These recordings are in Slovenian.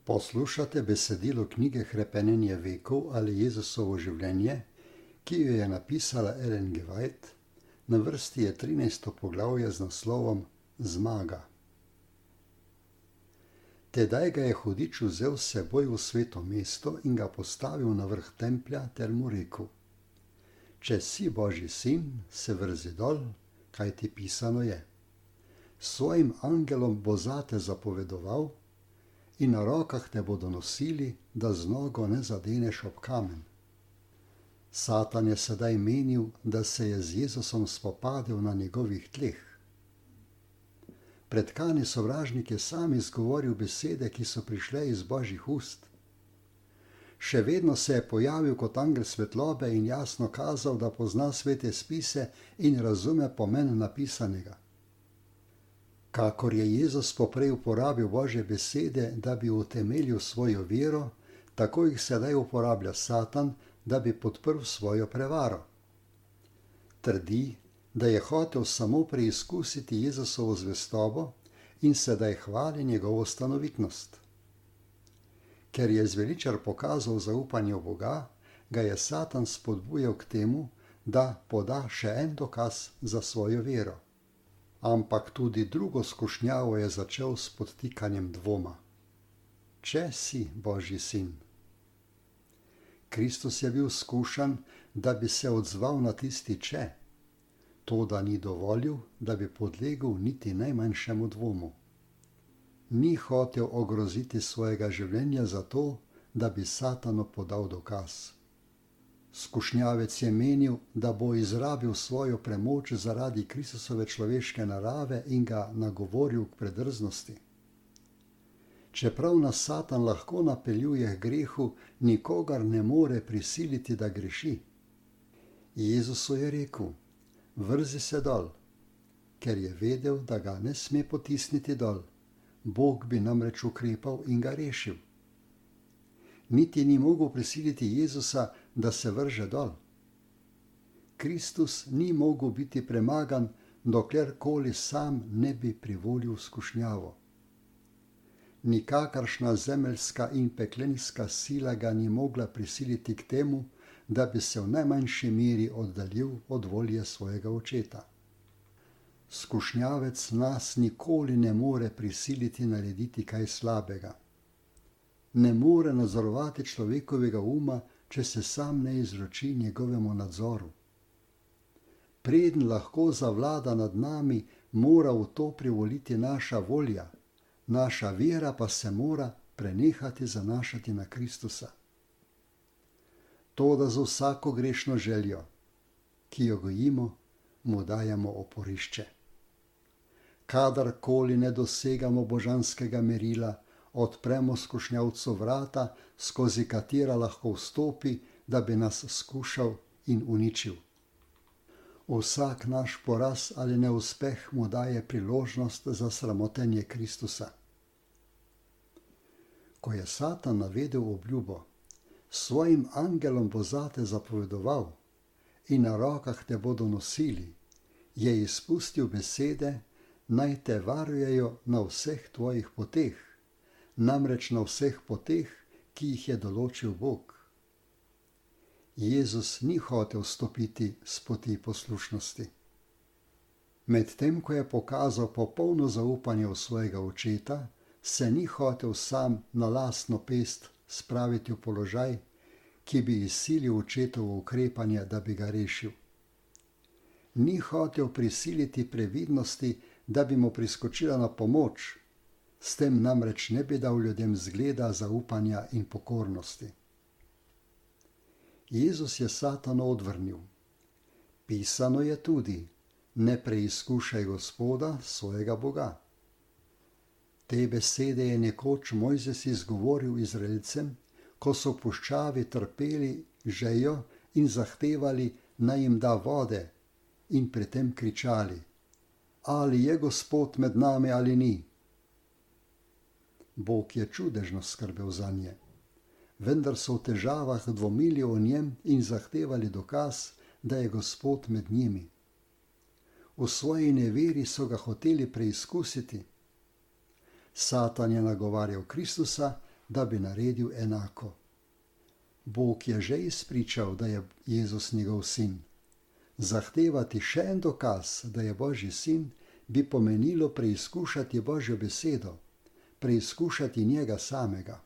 Poslušate besedilo knjige Hrepenenje vekov ali Jezusovo življenje, ki jo je napisala Ellen G. White. Na vrsti je 13. poglavje z naslovom Zmaga. Tedaj ga je hudič vzel s seboj v sveto mesto in ga postavil na vrh templja ter mu rekel: Če si Božji sin, se vrzi dol, kajti pisano je: Svojim angelom bo zate zapovedoval in na rokah te bodo nosili, da z nogo ne zadeneš ob kamen. Satan je sedaj menil, da se je z Jezusom spopadel na njegovih tleh. Pretkani sovražnik je sam izgovoril besede, ki so prišle iz Božjih ust. Še vedno se je pojavil kot angel svetlobe in jasno kazal, da pozna svete spise in razume pomen napisanega. Kakor je Jezus poprej uporabil Božje besede, da bi utemeljil svojo vero, tako jih sedaj uporablja Satan, da bi podprl svojo prevaro. Trdi, da je hotel samo preizkusiti Jezusovo zvestobo in sedaj hvali njegovo stanovitnost. Ker je zveličar pokazal zaupanje v Boga, ga je Satan spodbujal k temu, da poda še en dokaz za svojo vero. Ampak tudi drugo skušnjavo je začel s podtikanjem dvoma. Če si Božji sin. Kristus je bil skušan, da bi se odzval na tisti če, toda ni dovolil, da bi podlegel niti najmanjšemu dvomu. Ni hotel ogroziti svojega življenja zato, da bi Satanu podal dokaz. Skušnjavec je menil, da bo izrabil svojo premoč zaradi Kristusove človeške narave in ga nagovoril k predrznosti. Čeprav nas Satan lahko napeljuje k grehu, nikogar ne more prisiliti, da greši. Jezusu je rekel: Vrzi se dol, ker je vedel, da ga ne sme potisniti dol. Bog bi namreč ukrepal in ga rešil. Niti ni mogel prisiliti Jezusa, da se vrže dol. Kristus ni mogel biti premagan, doklerkoli sam ne bi privolil skušnjavo. Nikakršna zemeljska in peklenska sila ga ni mogla prisiliti k temu, da bi se v najmanjši meri oddaljil od volje svojega očeta. Skušnjavec nas nikoli ne more prisiliti narediti kaj slabega. Ne more nadzorovati človekovega uma, če se sam ne izroči njegovemu nadzoru. Preden lahko zavlada nad nami, mora v to privoliti naša volja, naša vera pa se mora prenehati zanašati na Kristusa. Toda za vsako grešno željo, ki jo gojimo, mu dajemo oporišče. Kadarkoli ne dosegamo božanskega merila, odpremo skušnjavcu vrata, skozi katera lahko vstopi, da bi nas skušal in uničil. Vsak naš poraz ali neuspeh mu daje priložnost za sramotenje Kristusa. Ko je Satan navedel obljubo: Svojim angelom bo zate zapovedoval in na rokah te bodo nosili, je izpustil besede: Naj te varujejo na vseh tvojih poteh, namreč na vseh poteh, ki jih je določil Bog. Jezus ni hotel stopiti s poti poslušnosti. Medtem ko je pokazal popolno zaupanje v svojega očeta, se ni hotel sam na lastno pest spraviti v položaj, ki bi izsilil očetovo ukrepanje, da bi ga rešil. Ni hotel prisiliti previdnosti, da bi mu priskočila na pomoč, s tem namreč ne bi dal ljudem zgleda zaupanja in pokornosti. Jezus je Satanu odvrnil: Pisano je tudi: Ne preizkušaj Gospoda, svojega Boga. Te besede je nekoč Mojzes izgovoril Izraelcem, ko so v puščavi trpeli žejo in zahtevali, naj jim da vode, in pri tem kričali: Ali je Gospod med nami ali ni? Bog je čudežno skrbel zanje, vendar so v težavah dvomili o njem in zahtevali dokaz, da je Gospod med njimi. V svoji neveri so ga hoteli preizkusiti. Satan je nagovarjal Kristusa, da bi naredil enako. Bog je že izpričal, da je Jezus njegov sin. Zahtevati še en dokaz, da je Božji sin, bi pomenilo preizkušati Božjo besedo, preizkušati njega samega.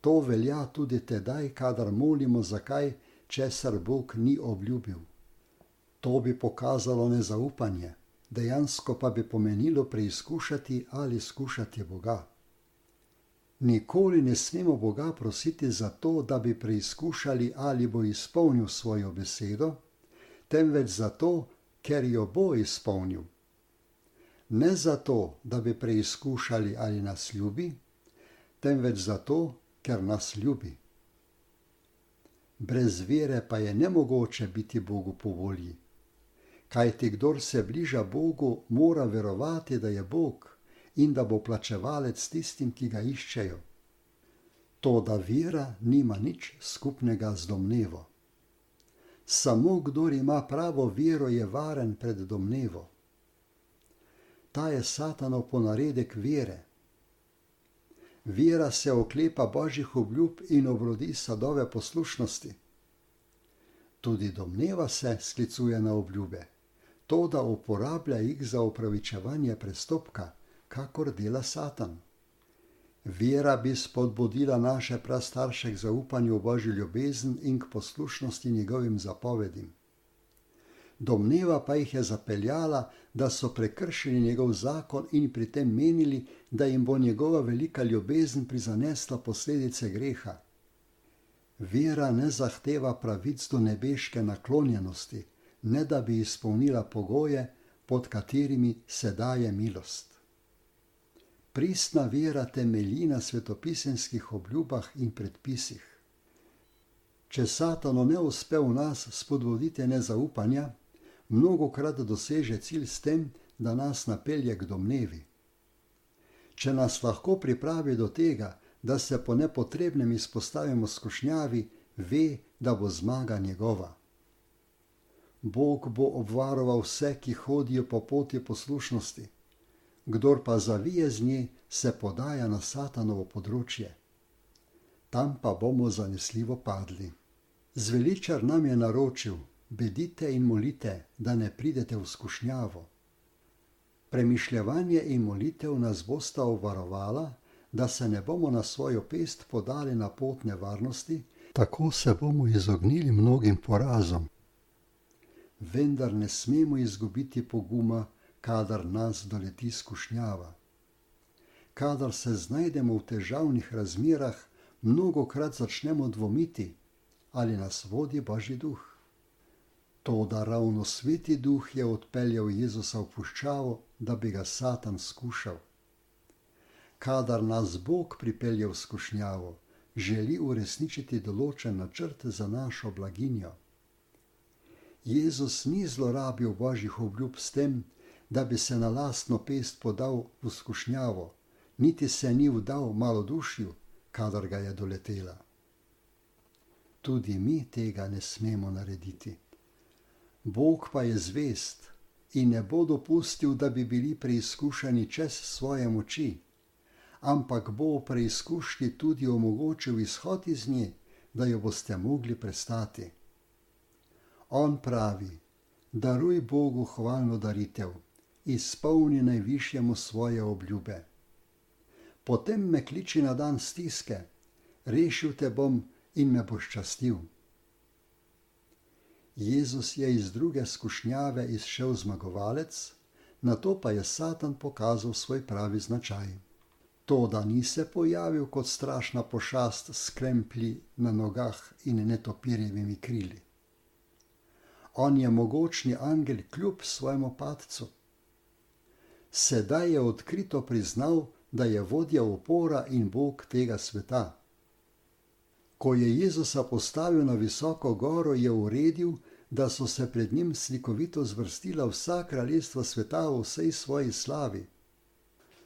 To velja tudi tedaj, kadar molimo za kaj, česar Bog ni obljubil. To bi pokazalo nezaupanje, dejansko pa bi pomenilo preizkušati ali skušati Boga. Nikoli ne smemo Boga prositi za to, da bi preizkušali, ali bo izpolnil svojo besedo, temveč zato, ker jo bo izpolnil. Ne zato, da bi preizkušali, ali nas ljubi, temveč zato, ker nas ljubi. Brez vere pa je nemogoče biti Bogu po volji. Kajti kdor se bliža Bogu, mora verovati, da je Bog in da bo plačevalec tistim, ki ga iščejo. Toda vera nima nič skupnega z domnevo. Samo kdor ima pravo vero, je varen pred domnevo. Ta je Satanov ponaredek vere. Vera se oklepa Božjih obljub in obrodi sadove poslušnosti. Tudi domneva se sklicuje na obljube, toda uporablja jih za opravičevanje prestopka, kakor dela Satan. Vera bi spodbudila naše prastarše k zaupanju v Božjo ljubezen in k poslušnosti njegovim zapovedim. Domneva pa jih je zapeljala, da so prekršili njegov zakon in pri tem menili, da jim bo njegova velika ljubezen prizanesla posledice greha. Vera ne zahteva pravic do nebeške naklonjenosti, ne da bi izpolnila pogoje, pod katerimi se daje milost. Pristna vera temelji na svetopisemskih obljubah in predpisih. Če Satanu ne uspe v nas spodbuditi nezaupanja, mnogokrat doseže cilj s tem, da nas napelje k domnevi. Če nas lahko pripravi do tega, da se po nepotrebnem izpostavimo skušnjavi, ve, da bo zmaga njegova. Bog bo obvaroval vse, ki hodijo po poti poslušnosti. Kdor pa zavije z nje, se podaja na Satanovo področje. Tam pa bomo zanesljivo padli. Zveličar nam je naročil: bedite in molite, da ne pridete v skušnjavo. Premišljevanje in molitev nas bosta obvarovala, da se ne bomo na svojo pest podali na pot nevarnosti, tako se bomo izognili mnogim porazom. Vendar ne smemo izgubiti poguma, kadar nas doleti skušnjava. Kadar se znajdemo v težavnih razmerah, mnogokrat začnemo dvomiti, ali nas vodi Božji duh. Toda ravno Sveti Duh je odpeljal Jezusa v puščavo, da bi ga Satan skušal. Kadar nas Bog pripelje v skušnjavo, želi uresničiti določen načrt za našo blaginjo. Jezus ni zlorabil Božjih obljub s tem, da bi se na lastno pest podal v skušnjavo, niti se ni vdal malodušju, kadar ga je doletela. Tudi mi tega ne smemo narediti. Bog pa je zvest in ne bo dopustil, da bi bili preizkušani čez svoje moči, ampak bo v preizkušnji tudi omogočil izhod iz nje, da jo boste mogli prestati. On pravi: daruj Bogu hvalno daritev, izpolni najvišjemu svoje obljube. Potem me kliči na dan stiske, rešil te bom in me boš častil. Jezus je iz druge skušnjave izšel zmagovalec, nato pa je Satan pokazal svoj pravi značaj. Toda ni se pojavil kot strašna pošast s kremplji na nogah in netopirjevimi krili. On je mogočni angel kljub svojemu padcu. Sedaj je odkrito priznal, da je vodja upora in Bog tega sveta. Ko je Jezusa postavil na visoko goro, je uredil, da so se pred njim slikovito zvrstila vsa kraljestva sveta v vsej svoji slavi.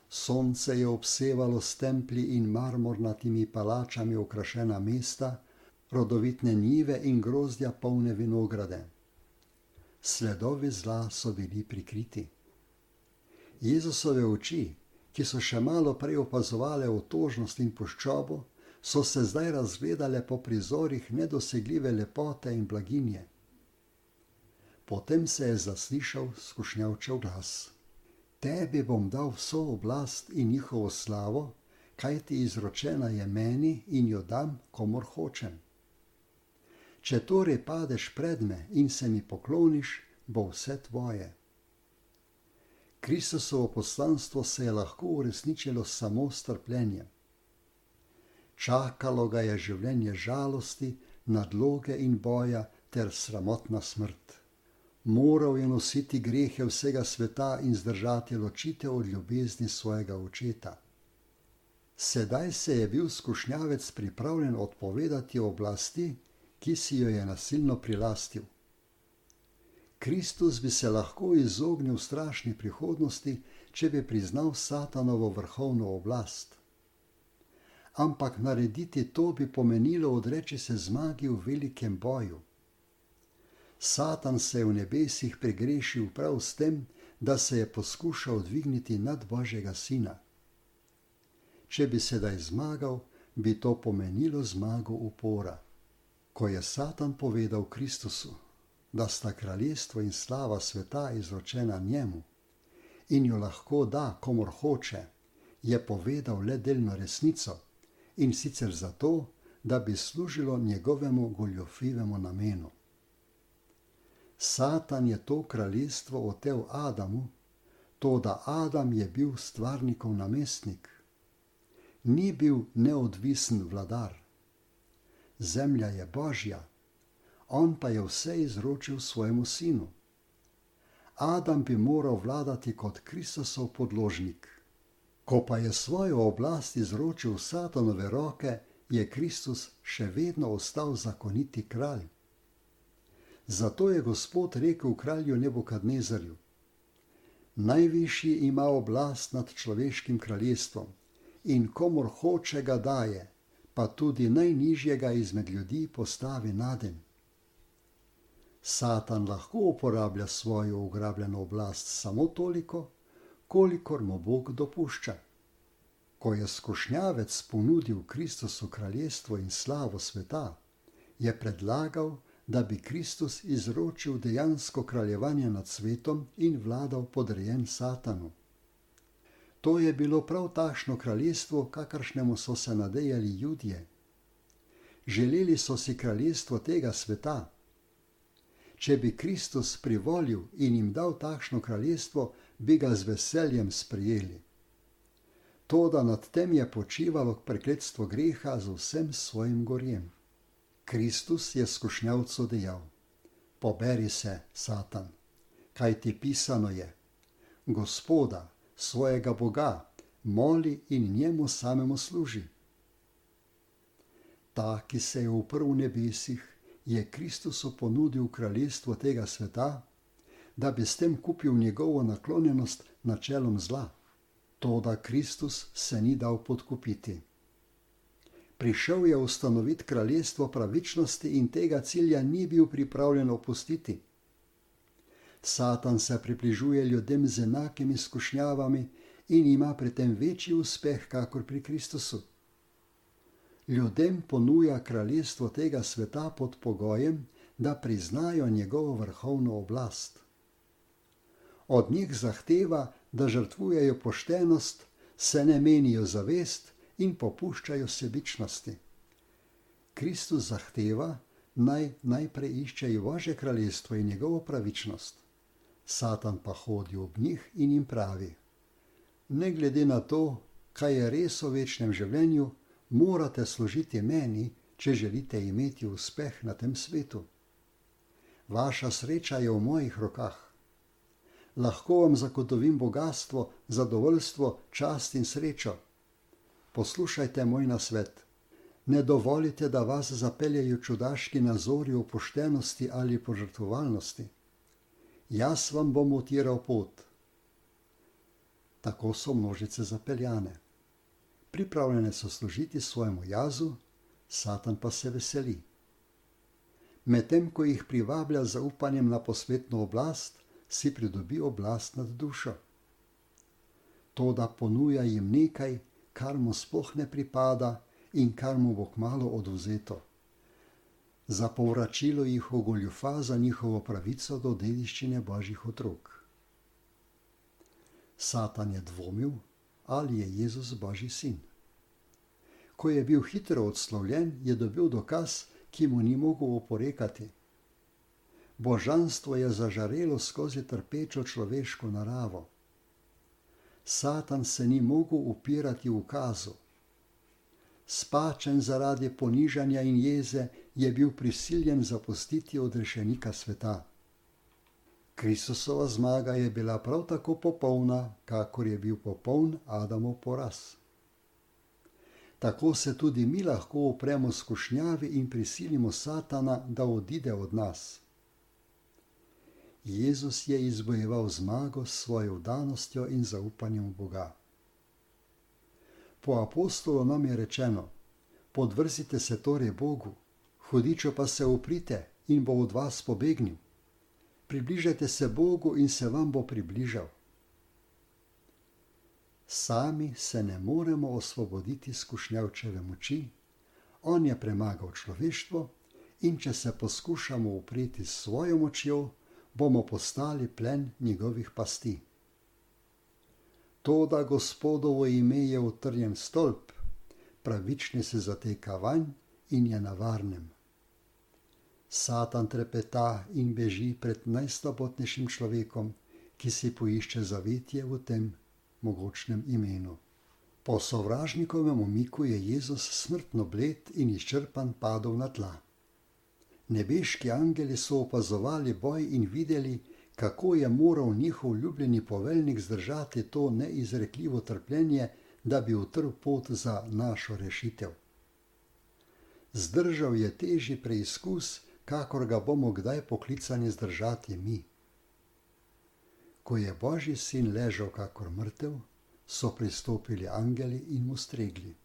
Sonce je obsevalo s templji in marmornatimi palačami okrašena mesta, rodovitne njive in grozdja polne vinograde. Sledovi zla so bili prikriti. Jezusove oči, ki so še malo prej opazovale otožnost in puščobo, so se zdaj razgledale po prizorih nedosegljive lepote in blaginje. Potem se je zaslišal skušnjavčev glas. Tebi bom dal vso oblast in njihovo slavo, kajti izročena je meni in jo dam, komur hočem. Če torej padeš pred me in se mi pokloniš, bo vse tvoje. Kristusovo poslanstvo se je lahko uresničilo samo s trpljenjem. Čakalo ga je življenje žalosti, nadloge in boja ter sramotna smrt. Moral je nositi grehe vsega sveta in zdržati ločitev od ljubezni svojega očeta. Sedaj se je bil skušnjavec pripravljen odpovedati oblasti, ki si jo je nasilno prilastil. Kristus bi se lahko izognil strašni prihodnosti, če bi priznal Satanovo vrhovno oblast. Ampak narediti to bi pomenilo odreči se zmagi v velikem boju. Satan se je v nebesih pregrešil prav s tem, da se je poskušal dvigniti nad Božjega sina. Če bi sedaj zmagal, bi to pomenilo zmago upora. Ko je Satan povedal Kristusu, da sta kraljestvo in slava sveta izročena njemu in jo lahko da, komur hoče, je povedal le delno resnico, in sicer zato, da bi služilo njegovemu goljufivemu namenu. Satan je to kraljestvo otel Adamu, toda Adam je bil stvarnikov namestnik. Ni bil neodvisen vladar. Zemlja je Božja, on pa je vse izročil svojemu sinu. Adam bi moral vladati kot Kristusov podložnik. Ko pa je svojo oblast izročil v Satanove roke, je Kristus še vedno ostal zakoniti kralj. Zato je Gospod rekel kralju Nebukadnezarju: Najvišji ima oblast nad človeškim kraljestvom in komur hoče ga daje, pa tudi najnižjega izmed ljudi postavi naden. Satan lahko uporablja svojo ugrabljeno oblast samo toliko, kolikor mu Bog dopušča. Ko je skušnjavec ponudil Kristusu kraljestvo in slavo sveta, je predlagal, da bi Kristus izročil dejansko kraljevanje nad svetom in vladal podrejen Satanu. To je bilo prav takšno kraljestvo, kakršnemu so se nadejali Judje. Želeli so si kraljestvo tega sveta. Če bi Kristus privolil in jim dal takšno kraljestvo, bi ga z veseljem sprejeli. Toda nad tem je počivalo prekletstvo greha z vsem svojim gorjem. Kristus je skušnjavcu dejal: Poberi se, Satan, kajti pisano je: Gospoda, svojega Boga, moli in njemu samemu služi. Ta, ki se je uprl v nebesih, je Kristusu ponudil kraljestvo tega sveta, da bi s tem kupil njegovo naklonjenost načelom zla. Toda Kristus se ni dal podkupiti. Prišel je ustanoviti kraljestvo pravičnosti in tega cilja ni bil pripravljen opustiti. Satan se približuje ljudem z enakimi skušnjavami in ima pri tem večji uspeh kakor pri Kristusu. Ljudem ponuja kraljestvo tega sveta pod pogojem, da priznajo njegovo vrhovno oblast. Od njih zahteva, da žrtvujejo poštenost, se ne menijo zavest in popuščajo sebičnosti. Kristus zahteva, naj najprej iščejo Božje kraljestvo in njegovo pravičnost. Satan pa hodi ob njih in jim pravi: Ne glede na to, kaj je res o večnem življenju, morate služiti meni, če želite imeti uspeh na tem svetu. Vaša sreča je v mojih rokah. Lahko vam zagotovim bogastvo, zadovoljstvo, čast in srečo. Poslušajte moj nasvet. Ne dovolite, da vas zapeljejo čudaški nazori o poštenosti ali požrtvovalnosti. Jaz vam bom utiral pot. Tako so množice zapeljane. Pripravljene so služiti svojemu jazu, Satan pa se veseli. Medtem ko jih privablja z zaupanjem na posvetno oblast, si pridobi oblast nad dušo. toda ponuja jim nekaj, kar mu sploh ne pripada in kar mu bo kmalu odvzeto. Za povračilo jih ogoljufa za njihovo pravico do dediščine Božjih otrok. Satan je dvomil, ali je Jezus Božji sin. Ko je bil hitro odslovljen, je dobil dokaz, ki mu ni mogel oporekati. Božanstvo je zažarelo skozi trpečo človeško naravo. Satan se ni mogel upirati ukazu. Spačen zaradi ponižanja in jeze je bil prisiljen zapustiti odrešenika sveta. Kristusova zmaga je bila prav tako popolna, kakor je bil popoln Adamov poraz. Tako se tudi mi lahko upremo skušnjavi in prisilimo Satana, da odide od nas. Jezus je izbojeval zmago s svojo vdanostjo in zaupanjem v Boga. Po apostolu nam je rečeno: podvrzite se torej Bogu, hudiču pa se uprite in bo od vas pobegnil. Približajte se Bogu in se vam bo približal. Sami se ne moremo osvoboditi skušnjavčeve moči, on je premagal človeštvo in če se poskušamo upreti s svojo močjo, bomo postali plen njegovih pasti. Toda Gospodovo ime je utrjen stolp, pravični se zateka vanj in je na varnem. Satan trepeta in beži pred najslabotnejšim človekom, ki si poišče zavetje v tem mogočnem imenu. Po sovražnikovem umiku je Jezus smrtno bled in izčrpan padel na tla. Nebeški angeli so opazovali boj in videli, kako je moral njihov ljubljeni poveljnik zdržati to neizrekljivo trpljenje, da bi utrl pot za našo rešitev. Zdržal je težji preizkus, kakor ga bomo kdaj poklicani zdržati mi. Ko je Božji sin ležal kakor mrtev, so pristopili angeli in mu stregli.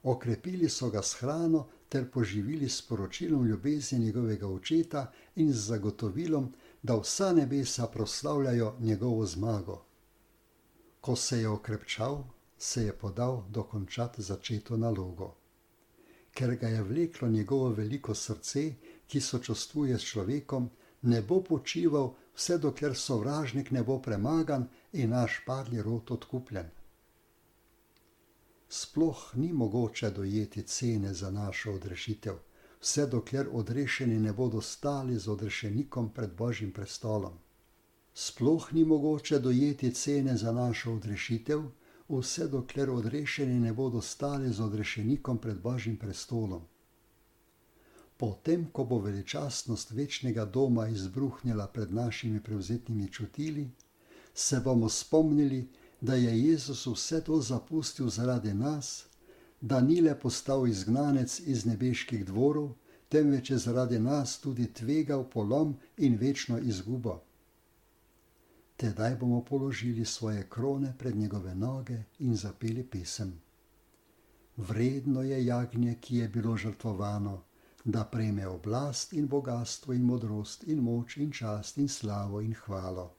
Okrepili so ga s hrano ter poživili s poročilom ljubezni njegovega očeta in z zagotovilom, da vsa nebesa proslavljajo njegovo zmago. Ko se je okrepčal, se je podal dokončati začeto nalogo. Ker ga je vleklo njegovo veliko srce, ki sočustvuje s človekom, ne bo počival, vse dokler sovražnik ne bo premagan in naš padli rod odkupljen. Sploh ni mogoče dojeti cene za našo odrešitev, vse dokler odrešeni ne bodo stali z odrešenikom pred Božjim prestolom. Sploh ni mogoče dojeti cene za našo odrešitev, vse dokler odrešeni ne bodo stali z odrešenikom pred Božjim prestolom. Potem, ko bo veličastnost večnega doma izbruhnila pred našimi prevzetnimi čutili, se bomo spomnili, da je Jezus vse to zapustil zaradi nas, da ni le postal izgnanec iz nebeških dvorov, temveč je zaradi nas tudi tvegal polom in večno izgubo. Tedaj bomo položili svoje krone pred njegove noge in zapeli pesem. Vredno je jagnje, ki je bilo žrtvovano, da prejme oblast in bogastvo in modrost in moč in čast in slavo in hvalo.